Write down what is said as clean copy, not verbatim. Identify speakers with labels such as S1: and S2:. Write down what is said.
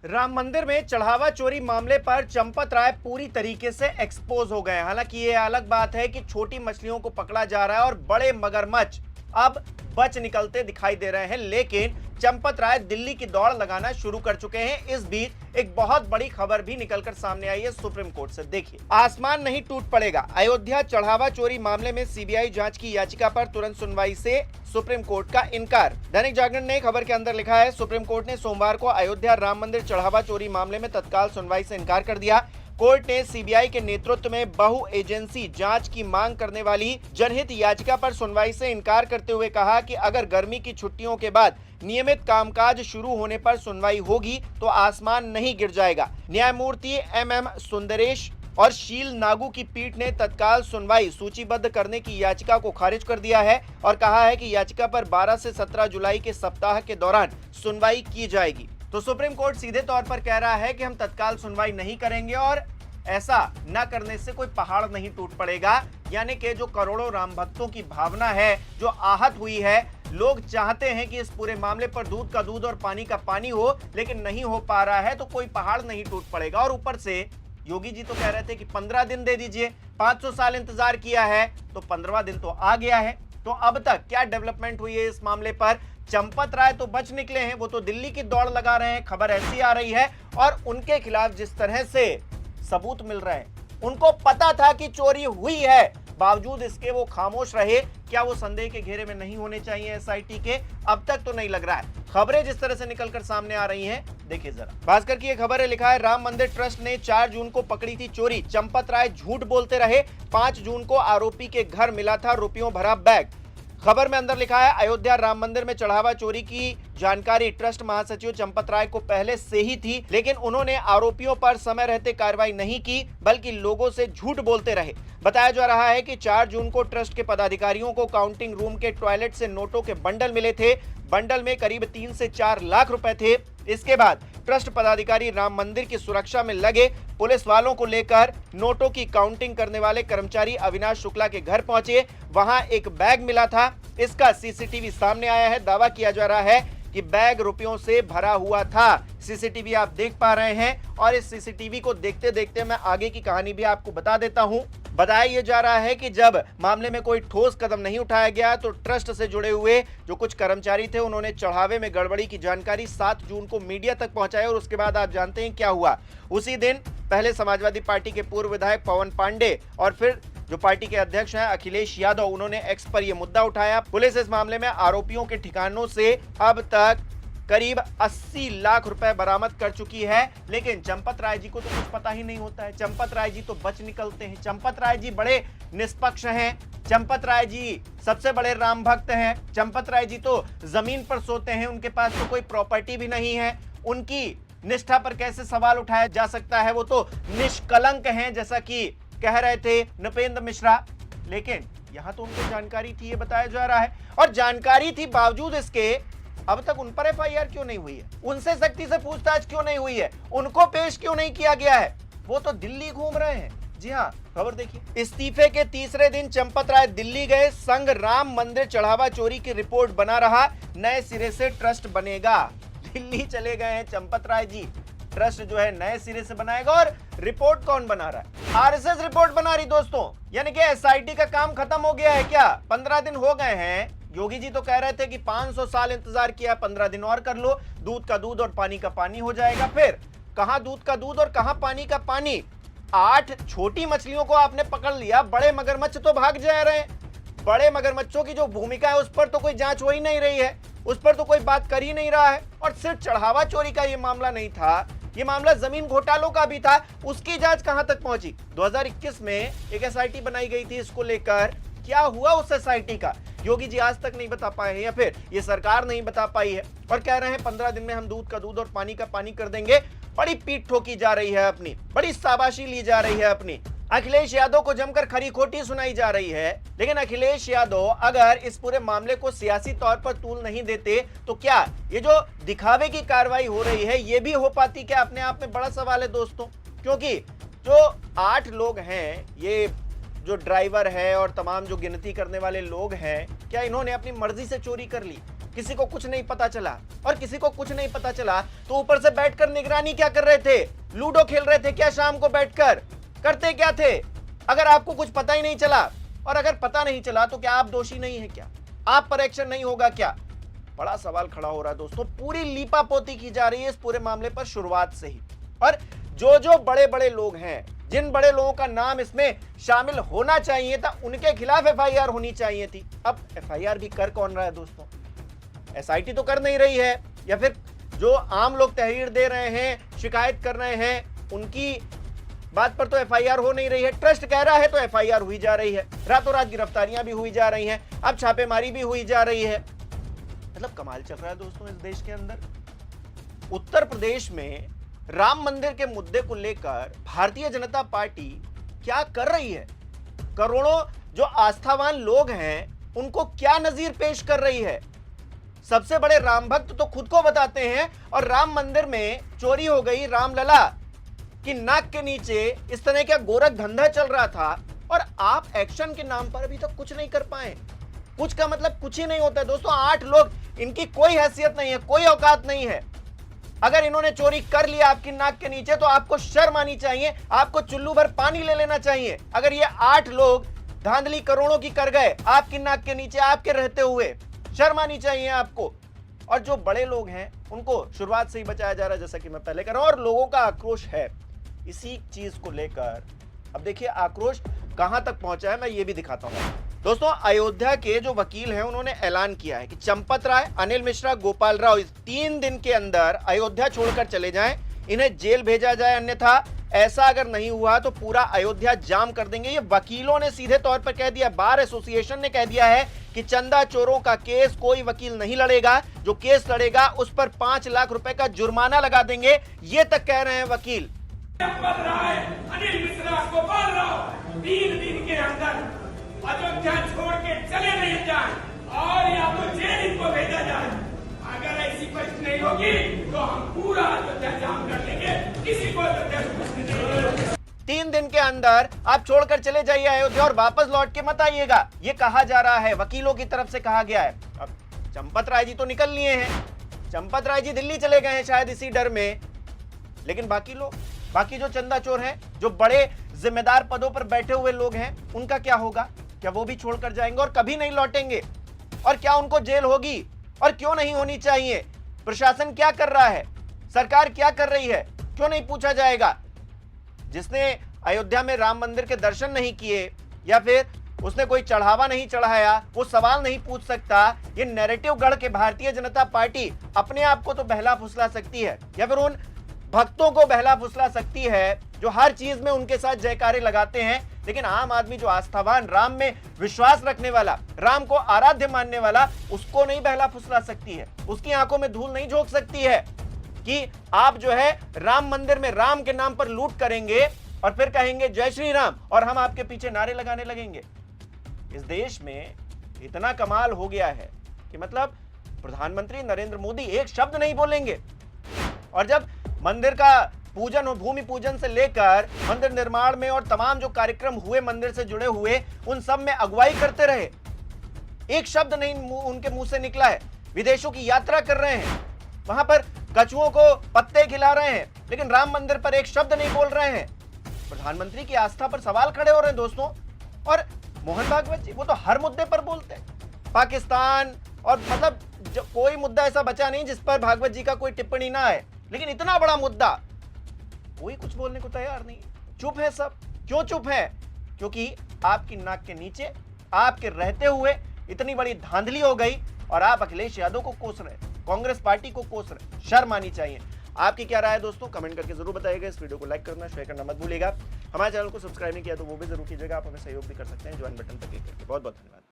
S1: राम मंदिर में चढ़ावा चोरी मामले पर चंपत राय पूरी तरीके से एक्सपोज हो गए। हालांकि ये अलग बात है कि छोटी मछलियों को पकड़ा जा रहा है और बड़े मगरमच्छ अब बच निकलते दिखाई दे रहे हैं, लेकिन चंपत राय दिल्ली की दौड़ लगाना शुरू कर चुके हैं। इस बीच एक बहुत बड़ी खबर भी निकलकर सामने आई है सुप्रीम कोर्ट से। देखिए, आसमान नहीं टूट पड़ेगा। अयोध्या चढ़ावा चोरी मामले में सीबीआई जांच की याचिका पर तुरंत सुनवाई से सुप्रीम कोर्ट का इनकार। दैनिक जागरण ने खबर के अंदर लिखा है, सुप्रीम कोर्ट ने सोमवार को अयोध्या राम मंदिर चढ़ावा चोरी मामले में तत्काल सुनवाई से इनकार कर दिया। कोर्ट ने सीबीआई के नेतृत्व में बहु एजेंसी जांच की मांग करने वाली जनहित याचिका पर सुनवाई से इनकार करते हुए कहा कि अगर गर्मी की छुट्टियों के बाद नियमित कामकाज शुरू होने पर सुनवाई होगी तो आसमान नहीं गिर जाएगा। न्यायमूर्ति एम सुंदरेश और शील नागू की पीठ ने तत्काल सुनवाई सूचीबद्ध करने की याचिका को खारिज कर दिया है और कहा है कि याचिका पर 12 से 17 जुलाई के सप्ताह के दौरान सुनवाई की जाएगी। तो सुप्रीम कोर्ट सीधे तौर पर कह रहा है कि हम तत्काल सुनवाई नहीं करेंगे और ऐसा न करने से कोई पहाड़ नहीं टूट पड़ेगा। यानी कि जो करोड़ों राम भक्तों की भावना है, जो आहत हुई है, लोग चाहते हैं कि इस पूरे मामले पर दूध का दूध और पानी का पानी हो, लेकिन नहीं हो पा रहा है, तो कोई पहाड़ नहीं टूट पड़ेगा। और ऊपर से योगी जी तो कह रहे थे कि 15 दिन दे दीजिए, 500 साल इंतजार किया है, तो 15वां दिन तो आ गया है। तो अब तक क्या डेवलपमेंट हुई है इस मामले पर? चंपत राय तो बच निकले हैं, वो तो दिल्ली की दौड़ लगा रहे हैं। खबर ऐसी आ रही है और उनके खिलाफ जिस तरह से सबूत मिल रहे हैं, उनको पता था कि चोरी हुई है, बावजूद इसके वो खामोश रहे। क्या वो संदेह के घेरे में नहीं होने चाहिए एसआईटी के? अब तक तो नहीं लग रहा है। खबरें जिस तरह से निकलकर सामने आ रही हैं, देखिए जरा। भास्कर की ये खबर है, लिखा है, राम मंदिर ट्रस्ट ने 4 जून को पकड़ी थी चोरी, चंपत राय झूठ बोलते रहे। 5 जून को आरोपी के घर मिला था रुपयों भरा बैग। खबर में अंदर लिखा है, अयोध्या राम मंदिर में चढ़ावा चोरी की जानकारी ट्रस्ट महासचिव चंपत राय को पहले से ही थी, लेकिन उन्होंने आरोपियों पर समय रहते कार्रवाई नहीं की, बल्कि लोगों से झूठ बोलते रहे। बताया जा रहा है कि 4 जून को ट्रस्ट के पदाधिकारियों को काउंटिंग रूम के टॉयलेट से नोटों के बंडल मिले थे। बंडल में करीब 3 से 4 लाख रुपए थे। इसके बाद ट्रस्ट पदाधिकारी राम मंदिर की सुरक्षा में लगे पुलिस वालों को लेकर नोटों की काउंटिंग करने वाले कर्मचारी अविनाश शुक्ला के घर पहुंचे। वहां एक बैग मिला था। इसका सीसीटीवी सामने आया है। दावा किया जा रहा है कि बैग रुपयों से भरा हुआ था। सीसीटीवी आप देख पा रहे हैं और इस सीसीटीवी को देखते देखते मैं आगे की कहानी भी आपको बता देता हूं। बताया यह जा रहा है कि जब मामले में कोई ठोस कदम नहीं उठाया गया तो ट्रस्ट से जुड़े हुए जो कुछ कर्मचारी थे, उन्होंने चढ़ावे में गड़बड़ी की जानकारी 7 जून को मीडिया तक पहुंचाई। और उसके बाद आप जानते हैं क्या हुआ। उसी दिन पहले समाजवादी पार्टी के पूर्व विधायक पवन पांडे और फिर जो पार्टी के अध्यक्ष हैं अखिलेश यादव, उन्होंने एक्स पर यह मुद्दा उठाया। पुलिस इस मामले में आरोपियों के ठिकानों से अब तक करीब 80 लाख रुपए बरामद कर चुकी है, लेकिन चंपत राय जी को तो कुछ पता ही नहीं होता है। चंपत राय जी तो बच निकलते हैं। चंपत राय जी बड़े निष्पक्ष हैं। चंपत राय जी सबसे बड़े राम भक्त हैं। चंपत राय जी तो जमीन पर सोते हैं, उनके पास तो कोई प्रॉपर्टी भी नहीं है। उनकी निष्ठा पर कैसे सवाल उठाया जा सकता है? वो तो निष्कलंक हैं, जैसा कि कह रहे थे नृपेंद्र मिश्रा। लेकिन यहां तो उनको जानकारी थी, ये बताया जा रहा है। और जानकारी थी बावजूद इसके अब तक उन पर एफआईआर क्यों नहीं हुई है? उनसे सख्ती से पूछताछ क्यों नहीं हुई है? उनको पेश क्यों नहीं किया गया है? वो तो दिल्ली घूम रहे हैं। जी हाँ, खबर देखिए। इस्तीफे के तीसरे दिन चंपत राय दिल्ली गए। संघ राम मंदिर चढ़ावा चोरी की रिपोर्ट बना रहा, नए सिरे से ट्रस्ट बनेगा। दिल्ली चले गए हैं चंपत राय जी। ट्रस्ट जो है नए सिरे से बनाएगा। और रिपोर्ट कौन बना रहा है? आरएसएस रिपोर्ट बना रही दोस्तों। यानी कि एसआईटी का काम खत्म हो गया है क्या? 15 दिन हो गए हैं। योगी जी तो कह रहे थे कि 500 साल इंतजार किया, 15 दिन और कर लो, दूध का दूध और पानी का पानी हो जाएगा। फिर कहां दूध का दूध और कहां पानी का पानी? 8 छोटी मछलियों को आपने पकड़ लिया, बड़े मगरमच्छ तो भाग जा रहे हैं। बड़े मगरमच्छों की जो भूमिका है उस पर तो कोई जांच हो ही नहीं रही है, उस पर तो कोई बात कर ही नहीं रहा है। और सिर्फ चढ़ावा चोरी का ये मामला नहीं था, ये मामला जमीन घोटालों का भी था। उसकी जांच कहां तक पहुंची? 2021 में एक एसआईटी बनाई गई थी इसको लेकर। क्या हुआ उस एसआईटी का? योगी जी आज तक नहीं बता पाए हैं, या फिर ये सरकार नहीं बता पाई है। और कह रहे हैं 15 दिन में हम दूध का दूध और पानी का पानी कर देंगे। बड़ी पीठ ठोकी जा रही है अपनी, बड़ी शाबाशी ली जा रही है अपनी। अखिलेश यादव को जमकर खरी खोटी सुनाई जा रही है। लेकिन अखिलेश यादव अगर इस पूरे मामले को सियासी तौर पर तूल नहीं देते तो क्या ये जो दिखावे की कार्रवाई हो रही है ये भी हो पाती? क्या अपने आप में बड़ा सवाल है दोस्तों। क्योंकि जो 8 लोग हैं, ये जो ड्राइवर है और तमाम जो गिनती करने वाले लोग हैं, क्या इन्होंने अपनी मर्जी से चोरी कर ली? किसी को कुछ नहीं पता चला। और किसी को कुछ नहीं पता चला तो ऊपर से बैठकर निगरानी क्या कर रहे थे? लूडो खेल रहे थे क्या? शाम को बैठकर करते क्या थे? अगर आपको कुछ पता ही नहीं चला, और अगर पता नहीं चला तो क्या आप दोषी नहीं है? क्या आप पर एक्शन नहीं होगा? क्या बड़ा सवाल खड़ा हो रहा है दोस्तों। पूरी लीपापोती की जा रही है इस पूरे मामले पर शुरुआत से ही। और जो बड़े बड़े लोग हैं, जिन बड़े लोगों का नाम इसमें शामिल होना चाहिए था, उनके खिलाफ एफआईआर होनी चाहिए थी। अब एफआईआर भी कर कौन रहा है दोस्तों? एसआईटी तो कर नहीं रही है, या फिर जो आम लोग तहरीर दे रहे हैं, शिकायत कर रहे हैं, उनकी बात पर तो एफआईआर हो नहीं रही है। ट्रस्ट कह रहा है तो एफआईआर हुई जा रही है, रातों रात गिरफ्तारियां भी हुई जा रही हैं, अब छापेमारी भी हुई जा रही है। मतलब कमाल चल रहा है दोस्तों इस देश के अंदर। उत्तर प्रदेश में राम मंदिर के मुद्दे को लेकर भारतीय जनता पार्टी क्या कर रही है? करोड़ों जो आस्थावान लोग हैं उनको क्या नजीर पेश कर रही है? सबसे बड़े राम भक्त तो खुद को बताते हैं, और राम मंदिर में चोरी हो गई, रामलला की नाक के नीचे इस तरह का गोरख धंधा चल रहा था, और आप एक्शन के नाम पर अभी तक कुछ नहीं कर पाए। कुछ का मतलब कुछ ही नहीं होता है दोस्तों। 8 लोग, इनकी कोई हैसियत नहीं है, कोई औकात नहीं है। अगर इन्होंने चोरी कर लिया आपकी नाक के नीचे तो आपको शर्म आनी चाहिए, आपको चुल्लू भर पानी ले लेना चाहिए। अगर ये 8 लोग धांधली करोड़ों की कर गए आपकी नाक के नीचे, आपके रहते हुए, शर्म आनी चाहिए आपको। और जो बड़े लोग हैं उनको शुरुआत से ही बचाया जा रहा है, जैसा कि मैं पहले कर रहा हूं, और लोगों का आक्रोश है इसी चीज को लेकर। अब देखिए आक्रोश कहां तक पहुंचा है, मैं ये भी दिखाता हूं दोस्तों। अयोध्या के जो वकील हैं उन्होंने ऐलान किया है कि चंपत राय, अनिल मिश्रा, गोपाल राव इस 3 दिन के अंदर अयोध्या छोड़कर चले जाएं, इन्हें जेल भेजा जाए, अन्यथा ऐसा अगर नहीं हुआ तो पूरा अयोध्या जाम कर देंगे। ये वकीलों ने सीधे तौर पर कह दिया, बार एसोसिएशन ने कह दिया है कि चंदा चोरों का केस कोई वकील नहीं लड़ेगा, जो केस लड़ेगा उस पर 5 लाख रुपए का जुर्माना लगा देंगे, ये तक कह रहे हैं वकील।
S2: चंपत राय, अनिल मिश्रा, गोपाल राव 3 दिन के अंदर अयोध्या छोड़ के चले नहीं जाए, और या तो जेल इनको भेजा जाए। अगर ऐसी परिस्थिति नहीं होगी तो हम पूरा अयोध्या जाम कर देंगे, किसी को अयोध्या से कुछ नहीं होगा।
S1: 3 दिन के अंदर आप छोड़कर चले जाइए अयोध्या और वापस लौट के मत आइएगा, ये कहा जा रहा है, वकीलों की तरफ से कहा गया है। अब चंपत राय जी तो निकल लिए हैं, चंपत राय जी दिल्ली चले गए हैं शायद इसी डर में, लेकिन बाकी लोग, बाकी जो चंदा चोर हैं, जो बड़े जिम्मेदार पदों पर बैठे हुए लोग हैं, उनका क्या होगा? क्या वो भी छोड़कर जाएंगे और कभी नहीं लौटेंगे? और क्या उनको जेल होगी? और क्यों नहीं होनी चाहिए? प्रशासन क्या कर रहा है? सरकार क्या कर रही है? क्यों नहीं पूछा जाएगा? जिसने अयोध्या में राम मंदिर के दर्शन नहीं किए, या फिर उसने कोई चढ़ावा नहीं चढ़ाया, वो सवाल नहीं पूछ सकता। ये नैरेटिव गढ़ के भारतीय जनता पार्टी अपने आप को तो बहला फुसला सकती है, या फिर उन भक्तों को बहला फुसला सकती है जो हर चीज में उनके साथ जयकारे लगाते हैं, लेकिन आम आदमी जो आस्थावान, राम में विश्वास रखने वाला, राम को आराध्य मानने वाला, उसको नहीं बहला फुसला सकती है, उसकी आंखों में धूल नहीं झोंक सकती है कि आप जो है राम मंदिर में राम के नाम पर लूट करेंगे और फिर कहेंगे जय श्री राम और हम आपके पीछे नारे लगाने लगेंगे। इस देश में इतना कमाल हो गया है कि मतलब प्रधानमंत्री नरेंद्र मोदी एक शब्द नहीं बोलेंगे, और जब मंदिर का पूजन और भूमि पूजन से लेकर मंदिर निर्माण में और तमाम जो कार्यक्रम हुए मंदिर से जुड़े हुए, उन सब में अगुवाई करते रहे, एक शब्द नहीं उनके मुंह से निकला है। विदेशों की यात्रा कर रहे हैं, वहां पर कछुओं को पत्ते खिला रहे हैं, लेकिन राम मंदिर पर एक शब्द नहीं बोल रहे हैं। प्रधानमंत्री की आस्था पर सवाल खड़े हो रहे हैं दोस्तों। और मोहन भागवत जी, वो तो हर मुद्दे पर बोलते हैं, पाकिस्तान और मतलब कोई मुद्दा ऐसा बचा नहीं जिस पर भागवत जी का कोई टिप्पणी ना आए, लेकिन इतना बड़ा मुद्दा कोई कुछ बोलने को तैयार नहीं, चुप है सब। क्यों चुप है? क्योंकि आपकी नाक के नीचे, आपके रहते हुए इतनी बड़ी धांधली हो गई और आप अखिलेश यादव को कोस रहे, कांग्रेस पार्टी को कोस रहे। शर्म आनी चाहिए। आपकी क्या राय है दोस्तों? कमेंट करके जरूर बताइएगा। इस वीडियो को लाइक करना, शेयर करना मत भूलिएगा। हमारे चैनल को सब्सक्राइब नहीं किया तो वो भी जरूर कीजिएगा। आप हमें सहयोग भी कर सकते हैं ज्वाइन बटन पर क्लिक करके। बहुत बहुत धन्यवाद।